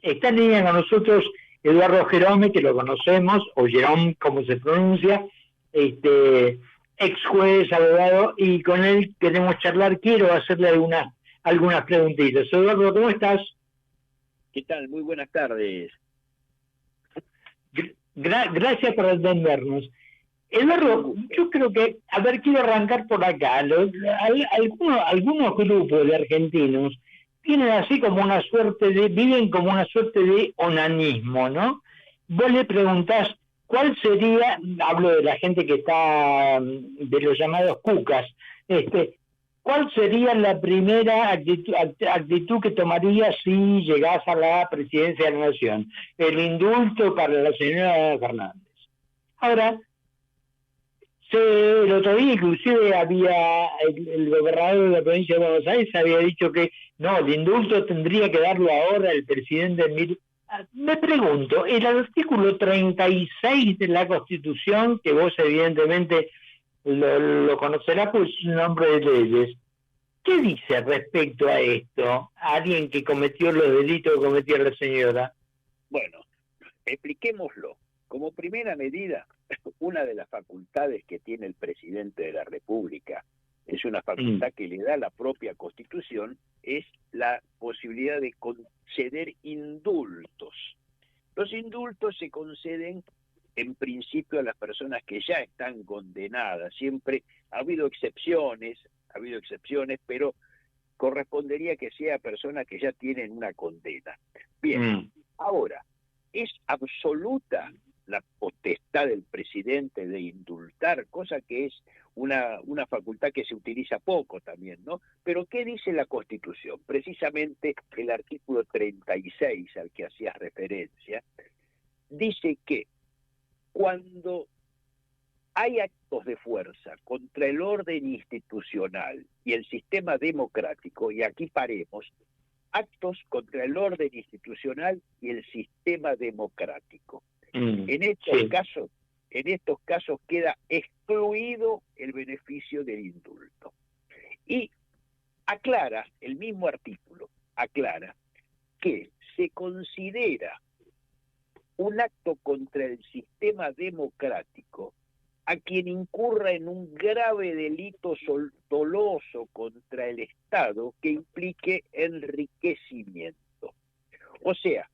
Está en línea con nosotros Eduardo Jerome, que lo conocemos, o Jerome, como se pronuncia, ex juez, abogado, y con él queremos charlar. Quiero hacerle algunas preguntitas. Eduardo, ¿cómo estás? ¿Qué tal? Muy buenas tardes. Gracias por atendernos. Eduardo, yo creo que, quiero arrancar por acá. Algunos grupos de argentinos tienen así como viven como una suerte de onanismo, ¿no? Vos le preguntás, ¿cuál sería, hablo de la gente que está, de los llamados cucas, ¿cuál sería la primera actitud que tomarías si llegás a la presidencia de la Nación? El indulto para la señora Fernández. Ahora, el otro día inclusive había el gobernador de la provincia de Buenos Aires había dicho que no, el indulto tendría que darlo ahora el presidente Mir. Me pregunto, el artículo 36 de la Constitución, que vos evidentemente lo conocerás por su nombre de leyes, ¿qué dice respecto a esto? A alguien que cometió los delitos que cometió la señora. Bueno, expliquémoslo. Como primera medida, una de las facultades que tiene el presidente de la República, es una facultad que le da la propia Constitución, es la posibilidad de conceder indultos. Los indultos se conceden en principio a las personas que ya están condenadas. Siempre ha habido excepciones, pero correspondería que sea personas que ya tienen una condena. Bien, ahora, es absoluta la potestad del presidente de indultar, cosa que es una facultad que se utiliza poco también, ¿no? Pero ¿qué dice la Constitución? Precisamente el artículo 36 al que hacías referencia, dice que cuando hay actos de fuerza contra el orden institucional y el sistema democrático, y aquí paremos, actos contra el orden institucional y el sistema democrático. En estos casos queda excluido el beneficio del indulto. Y aclara, el mismo artículo, aclara que se considera un acto contra el sistema democrático a quien incurra en un grave delito doloso contra el Estado que implique enriquecimiento. O sea,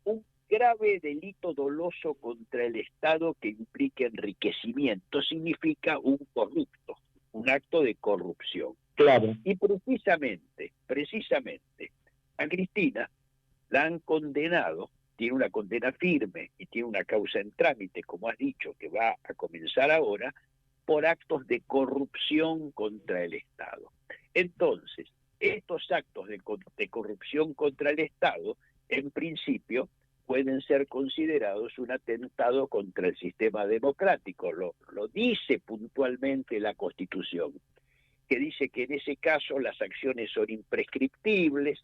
un grave delito doloso contra el Estado que implique enriquecimiento significa un corrupto, un acto de corrupción. Claro. Y precisamente, a Cristina la han condenado, tiene una condena firme y tiene una causa en trámite, como has dicho, que va a comenzar ahora, por actos de corrupción contra el Estado. Entonces, estos actos de corrupción contra el Estado, en principio, pueden ser considerados un atentado contra el sistema democrático. Lo dice puntualmente la Constitución, que dice que en ese caso las acciones son imprescriptibles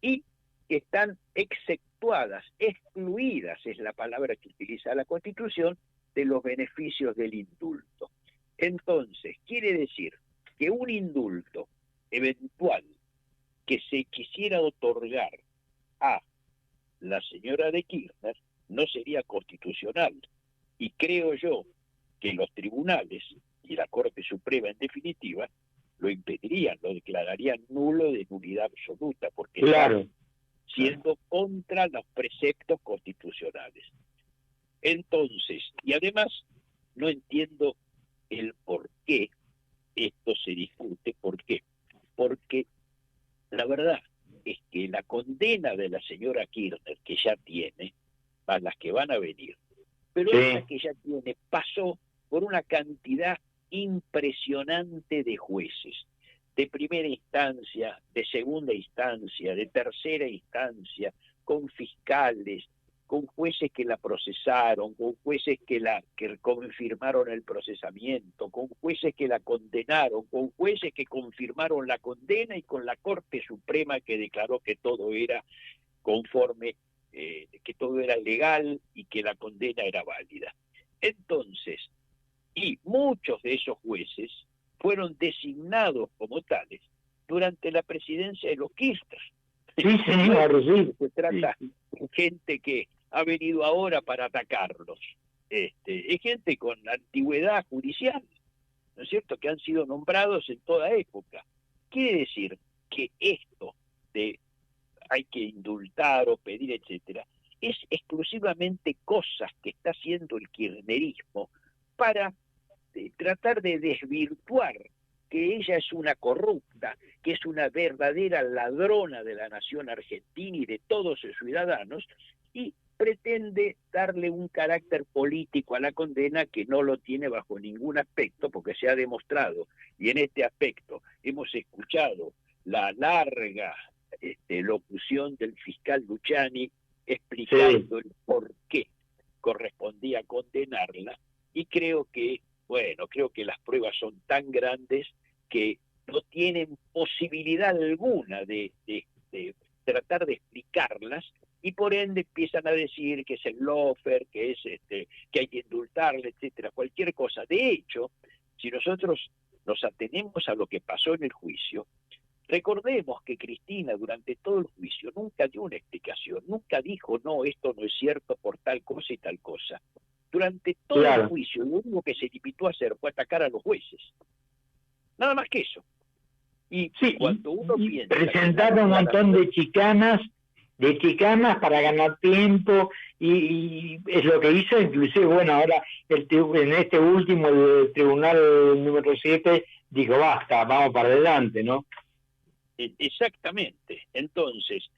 y están exceptuadas, excluidas, es la palabra que utiliza la Constitución, de los beneficios del indulto. Entonces, quiere decir que un indulto eventual que se quisiera otorgar a la señora de Kirchner no sería constitucional. Y creo yo que los tribunales y la Corte Suprema en definitiva lo impedirían, lo declararían nulo de nulidad absoluta, porque claro, está siendo contra los preceptos constitucionales. Entonces, y además no entiendo el por qué esto se discute. ¿Por qué? Porque la verdad es que la condena de la señora Kirchner, que ya tiene, más las que van a venir, pero esa que ya tiene pasó por una cantidad impresionante de jueces, de primera instancia, de segunda instancia, de tercera instancia, con fiscales, con jueces que la procesaron, con jueces que confirmaron el procesamiento, con jueces que la condenaron, con jueces que confirmaron la condena y con la Corte Suprema que declaró que todo era conforme, que todo era legal y que la condena era válida. Entonces, y muchos de esos jueces fueron designados como tales durante la presidencia de los Kirchner. Sí, señor, sí. Se trata gente que ha venido ahora para atacarlos. Es gente con antigüedad judicial, ¿no es cierto?, que han sido nombrados en toda época. Quiere decir que esto de hay que indultar o pedir, etcétera, es exclusivamente cosas que está haciendo el kirchnerismo para tratar de desvirtuar que ella es una corrupta, que es una verdadera ladrona de la nación argentina y de todos sus ciudadanos, y pretende darle un carácter político a la condena que no lo tiene bajo ningún aspecto, porque se ha demostrado, y en este aspecto hemos escuchado la larga locución del fiscal Luciani explicando el por qué correspondía condenarla, y creo que las pruebas son tan grandes que no tienen posibilidad alguna de tratar de explicarlas, y por ende empiezan a decir que es el lofer, que es que hay que indultarle, etcétera, cualquier cosa. De hecho, si nosotros nos atenemos a lo que pasó en el juicio, recordemos que Cristina durante todo el juicio nunca dio una explicación, nunca dijo, no, esto no es cierto por tal cosa y tal cosa. Durante todo el juicio, lo único que se limitó a hacer fue atacar a los jueces. Nada más que eso. Y sí, cuando uno piensa... Presentaron un montón de chicanas para ganar tiempo, y es lo que hizo. Inclusive, bueno, ahora en este último del tribunal número 7 dijo, basta, vamos para adelante, ¿no? Exactamente. Entonces,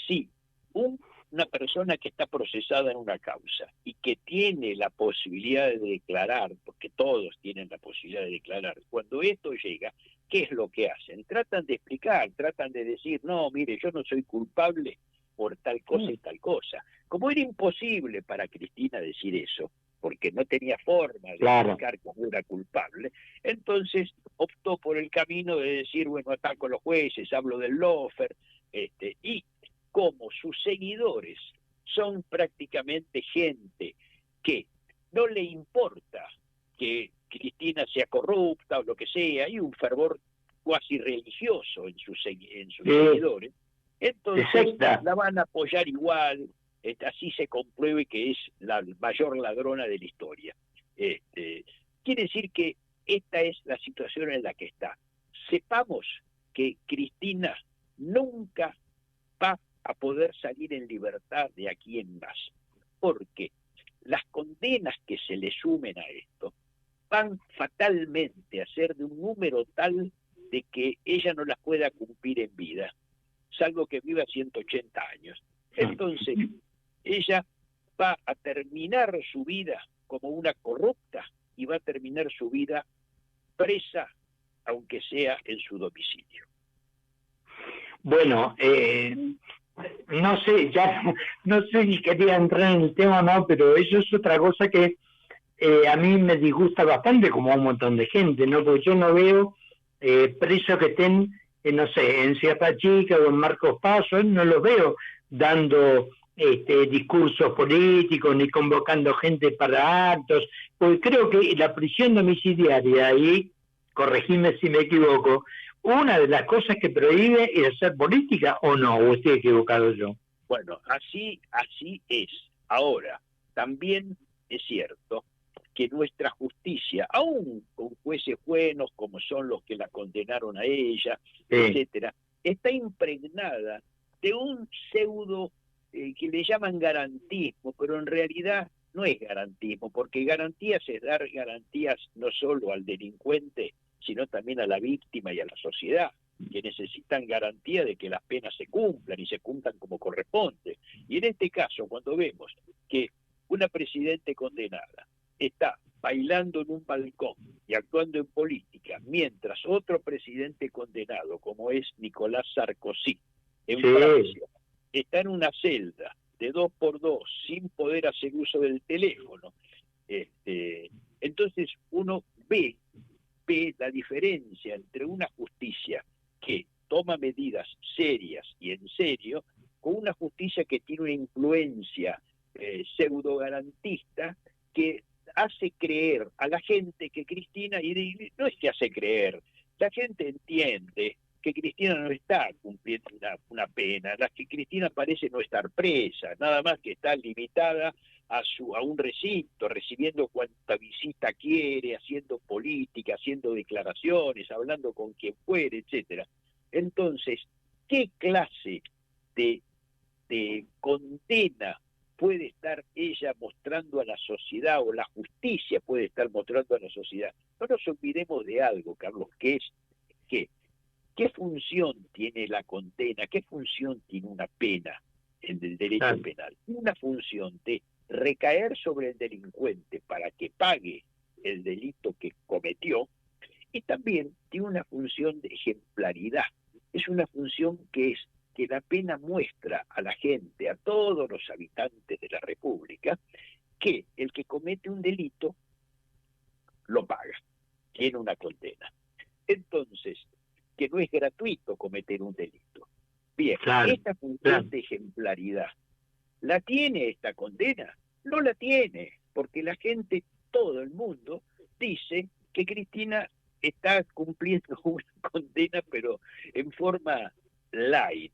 si una persona que está procesada en una causa y que tiene la posibilidad de declarar, porque todos tienen la posibilidad de declarar, cuando esto llega, ¿qué es lo que hacen? Tratan de explicar, tratan de decir, no, mire, yo no soy culpable por tal cosa y tal cosa. Como era imposible para Cristina decir eso, porque no tenía forma de explicar cómo era culpable, entonces optó por el camino de decir, bueno, ataco a los jueces, hablo del lofer, y como sus seguidores son prácticamente gente que no le importa que Cristina sea corrupta o lo que sea, hay un fervor cuasi religioso en sus seguidores, entonces la van a apoyar igual, así se compruebe que es la mayor ladrona de la historia. Quiere decir que esta es la situación en la que está. Sepamos que Cristina nunca va a poder salir en libertad de aquí en más, porque las condenas que se le sumen a esto van fatalmente a ser de un número tal de que ella no las pueda cumplir en vida, salvo que viva 180 años. Entonces, ella va a terminar su vida como una corrupta y va a terminar su vida presa, aunque sea en su domicilio. Bueno, no sé, ya no sé si quería entrar en el tema o no, pero eso es otra cosa que a mí me disgusta bastante, como a un montón de gente, ¿no? Porque yo no veo presos que estén, no sé, en Sierra Chica o en Marcos Paz, no los veo dando discursos políticos ni convocando gente para actos, porque creo que la prisión domiciliaria, y corregime si me equivoco, una de las cosas que prohíbe es hacer política, ¿o no? ¿O estoy equivocado yo? Bueno, así es. Ahora, también es cierto que nuestra justicia, aún con jueces buenos como son los que la condenaron a ella, etcétera, está impregnada de un pseudo que le llaman garantismo, pero en realidad no es garantismo, porque garantías es dar garantías no solo al delincuente, sino también a la víctima y a la sociedad, que necesitan garantía de que las penas se cumplan y se cumplan como corresponde. Y en este caso, cuando vemos que una presidente condenada está bailando en un balcón y actuando en política, mientras otro presidente condenado, como es Nicolás Sarkozy, en Francia, está en una celda de 2x2 sin poder hacer uso del teléfono, entonces uno ve la diferencia entre una justicia que toma medidas serias y en serio, con una justicia que tiene una influencia pseudo garantista que hace creer a la gente que Cristina, y no es que hace creer, la gente entiende que Cristina no está cumpliendo una pena, las que Cristina parece no estar presa, nada más que está limitada a un recinto, recibiendo cuanta visita quiere, haciendo política, haciendo declaraciones, hablando con quien fuere, etcétera. Entonces, ¿qué clase de condena puede estar ella mostrando a la sociedad, o la justicia puede estar mostrando a la sociedad? No nos olvidemos de algo, Carlos, que es que ¿qué función tiene la condena? ¿Qué función tiene una pena en el derecho penal? Una función de recaer sobre el delincuente para que pague el delito que cometió, y también tiene una función de ejemplaridad. Es una función que es que la pena muestra a la gente, a todos los habitantes de la República, que el que comete un delito lo paga, tiene una condena. Entonces, que no es gratuito cometer un delito. Bien, esta función de ejemplaridad, ¿la tiene esta condena? No la tiene, porque la gente, todo el mundo, dice que Cristina está cumpliendo una condena, pero en forma light.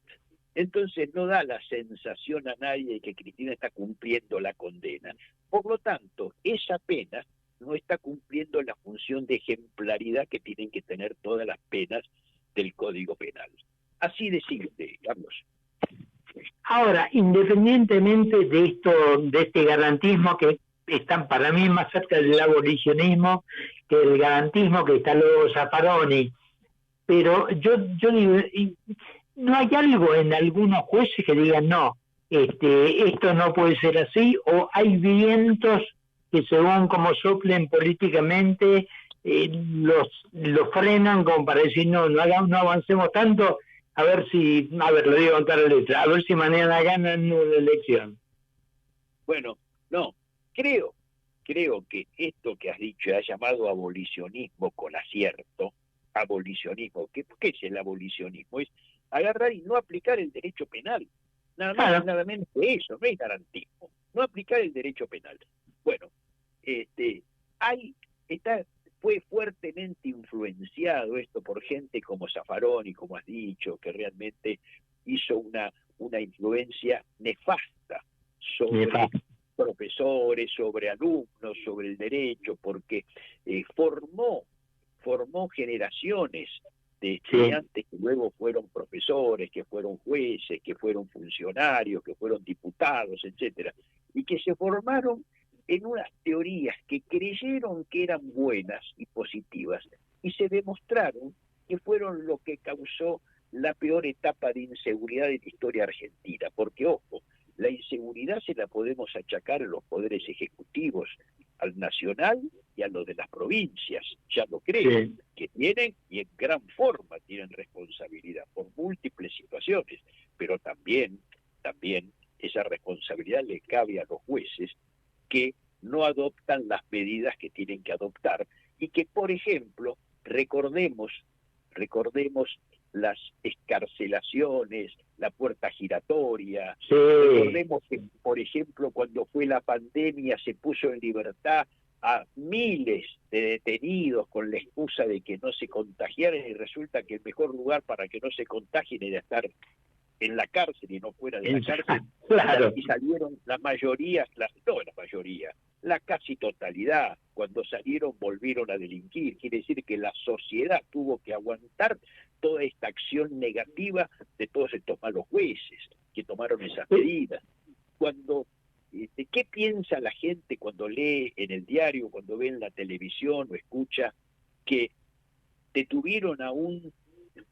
Entonces no da la sensación a nadie de que Cristina está cumpliendo la condena. Por lo tanto, esa pena no está cumpliendo la función de ejemplaridad que tienen que tener todas las penas del Código Penal. Así de simple, Carlos. Ahora, independientemente de esto, de este garantismo que están para mí más cerca del abolicionismo que el garantismo que está luego Zaffaroni, pero yo digo, ¿no hay algo en algunos jueces que digan no, esto no puede ser así, o hay vientos que según como soplen políticamente los frenan como para decir no avancemos tanto, a ver, lo digo en cara letra, a ver si mañana ganan una elección? Bueno, no, creo que esto que has dicho, has llamado abolicionismo con acierto, abolicionismo, ¿qué es el abolicionismo? Es agarrar y no aplicar el derecho penal, nada más y nada menos que eso, no es garantismo, no aplicar el derecho penal. Bueno, fue fuertemente influenciado esto por gente como Zaffaroni, como has dicho, que realmente hizo una influencia nefasta sobre profesores, sobre alumnos, sobre el derecho, porque formó generaciones de estudiantes que luego fueron profesores, que fueron jueces, que fueron funcionarios, que fueron diputados, etcétera, y que se formaron en unas teorías que creyeron que eran buenas y positivas, y se demostraron que fueron lo que causó la peor etapa de inseguridad de la historia argentina, porque, ojo, la inseguridad se la podemos achacar a los poderes ejecutivos, al nacional y a los de las provincias, ya lo creo, que tienen, y en gran forma tienen responsabilidad por múltiples situaciones, pero también esa responsabilidad le cabe a los jueces, que no adoptan las medidas que tienen que adoptar, y que, por ejemplo, recordemos las excarcelaciones, la puerta giratoria, recordemos que, por ejemplo, cuando fue la pandemia se puso en libertad a miles de detenidos con la excusa de que no se contagiaran, y resulta que el mejor lugar para que no se contagien era estar en la cárcel y no fuera de la cárcel. Y salieron la casi totalidad, cuando salieron volvieron a delinquir. Quiere decir que la sociedad tuvo que aguantar toda esta acción negativa de todos estos malos jueces que tomaron esas medidas. ¿Qué piensa la gente cuando lee en el diario, cuando ve en la televisión o escucha que detuvieron a un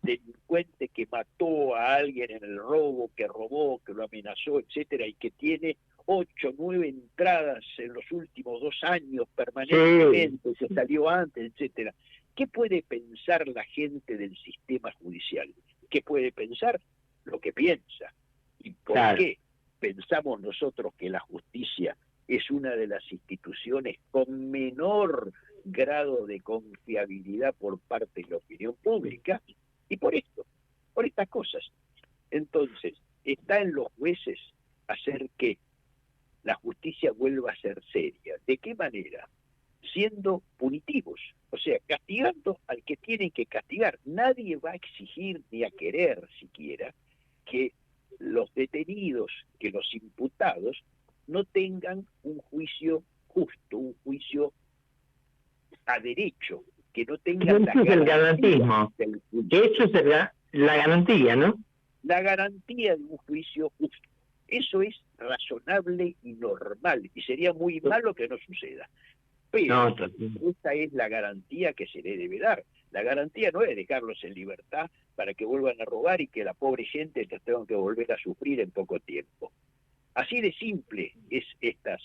delincuente que mató a alguien en el robo, que robó, que lo amenazó, etcétera, y que tiene 8, 9 entradas en los últimos 2 años permanentemente, que salió antes, etcétera? ¿Qué puede pensar la gente del sistema judicial? ¿Qué puede pensar? Lo que piensa. ¿Y por qué pensamos nosotros que la justicia es una de las instituciones con menor grado de confiabilidad por parte de la opinión pública? Y por esto, por estas cosas. Entonces, está en los jueces hacer que la justicia vuelva a ser seria. ¿De qué manera? siendo punitivos, o sea, castigando al que tienen que castigar. Nadie va a exigir ni a querer siquiera que los detenidos, que los imputados, no tengan un juicio justo, un juicio a derecho, que no tengan Eso es el garantismo, del juicio. que eso es la garantía, ¿no? La garantía de un juicio justo. Eso es razonable y normal, y sería muy malo que no suceda. Pero esta es la garantía que se le debe dar. La garantía no es dejarlos en libertad para que vuelvan a robar y que la pobre gente les tenga que volver a sufrir en poco tiempo. Así de simple es estas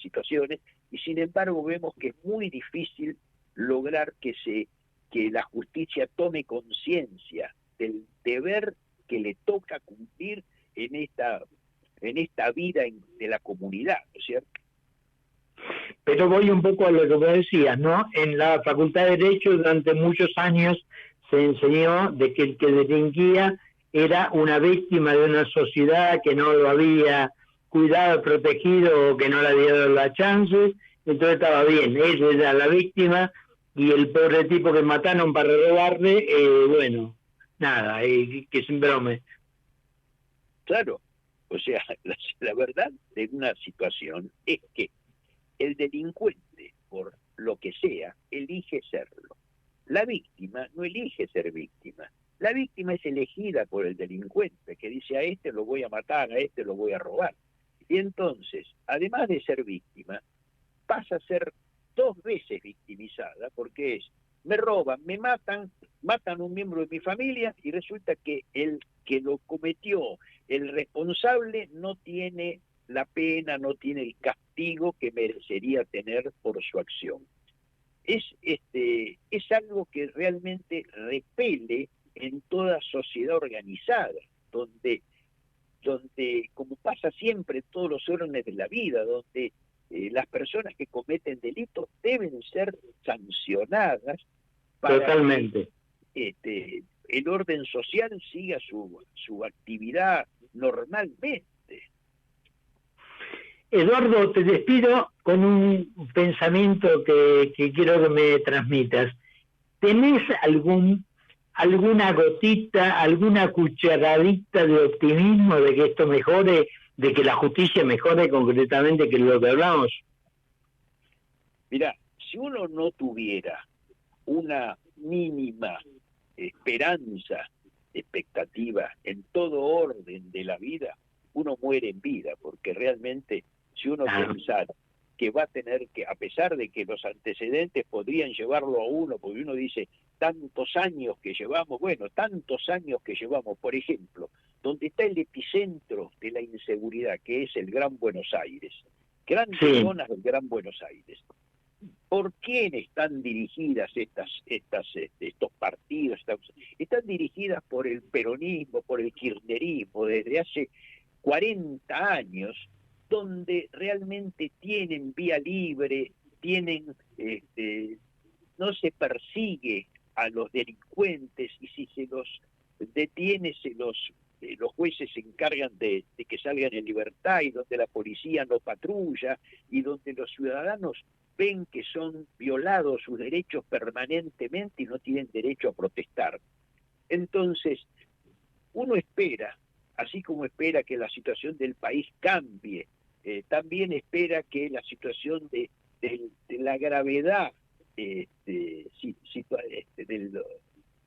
situaciones, y sin embargo vemos que es muy difícil lograr que la justicia tome conciencia del deber que le toca cumplir en esta vida de la comunidad, ¿no es cierto? Pero voy un poco a lo que vos decías, ¿no? En la Facultad de Derecho durante muchos años se enseñó de que el que delinquía era una víctima de una sociedad que no lo había cuidado, protegido, o que no le había dado la chance, entonces estaba bien, ella era la víctima, y el pobre tipo que mataron para robarle, bueno, nada, que sin brome. Claro, o sea, la verdad de una situación es que el delincuente, por lo que sea, elige serlo. La víctima no elige ser víctima. La víctima es elegida por el delincuente, que dice: a este lo voy a matar, a este lo voy a robar. Y entonces, además de ser víctima, pasa a ser 2 veces victimizada, porque me roban, me matan a un miembro de mi familia, y resulta que el que lo cometió, el responsable, no tiene la pena, no tiene el castigo que merecería tener por su acción. Es algo que realmente repele en toda sociedad organizada, donde como pasa siempre en todos los órdenes de la vida, donde las personas que cometen delitos deben ser sancionadas para Totalmente. que el orden social siga su actividad normalmente. Eduardo, te despido con un pensamiento que quiero que me transmitas. ¿Tenés alguna gotita, alguna cucharadita de optimismo de que esto mejore, de que la justicia mejore concretamente, que es lo que hablamos? Mirá, si uno no tuviera una mínima esperanza, expectativa en todo orden de la vida, uno muere en vida, porque realmente si uno pensara que va a tener que, a pesar de que los antecedentes podrían llevarlo a uno, porque uno dice tantos años que llevamos, por ejemplo, donde está el epicentro de la inseguridad, que es el Gran Buenos Aires, grandes zonas del Gran Buenos Aires. ¿Por quién están dirigidas estos partidos? Están dirigidas por el peronismo, por el kirchnerismo, desde hace 40 años, donde realmente tienen vía libre, no se persigue a los delincuentes, y si se los detiene, los jueces se encargan de que salgan en libertad, y donde la policía no patrulla, y donde los ciudadanos ven que son violados sus derechos permanentemente y no tienen derecho a protestar. Entonces, uno espera, así como espera que la situación del país cambie, también espera que la situación de la gravedad de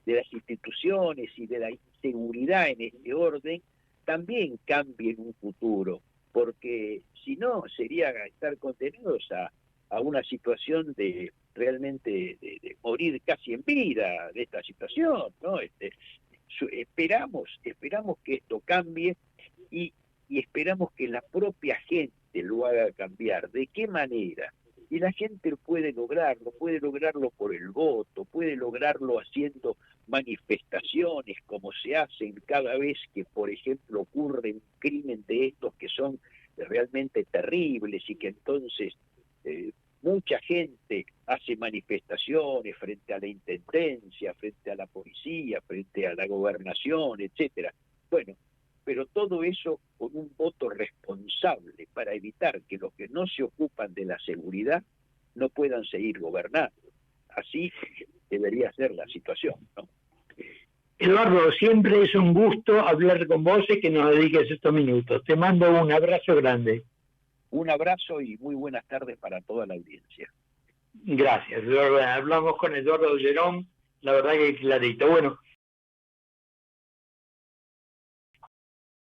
las instituciones y de la inseguridad en este orden también cambie en un futuro, porque si no sería estar condenados a una situación de realmente de morir casi en vida de esta situación, ¿no? Esperamos que esto cambie, y esperamos que la propia gente lo haga cambiar. ¿De qué manera? Y la gente puede lograrlo por el voto, puede lograrlo haciendo manifestaciones como se hacen cada vez que, por ejemplo, ocurre un crimen de estos que son realmente terribles, y que entonces mucha gente hace manifestaciones frente a la intendencia, frente a la policía, frente a la gobernación, etcétera. Bueno, pero todo eso con un voto responsable, para evitar que los que no se ocupan de la seguridad no puedan seguir gobernando. Así debería ser la situación, ¿no? Eduardo, siempre es un gusto hablar con vos y que nos dediques estos minutos. Te mando un abrazo grande. Un abrazo y muy buenas tardes para toda la audiencia. Gracias, Eduardo. Hablamos con Eduardo Gerón, la verdad que clarito. Bueno,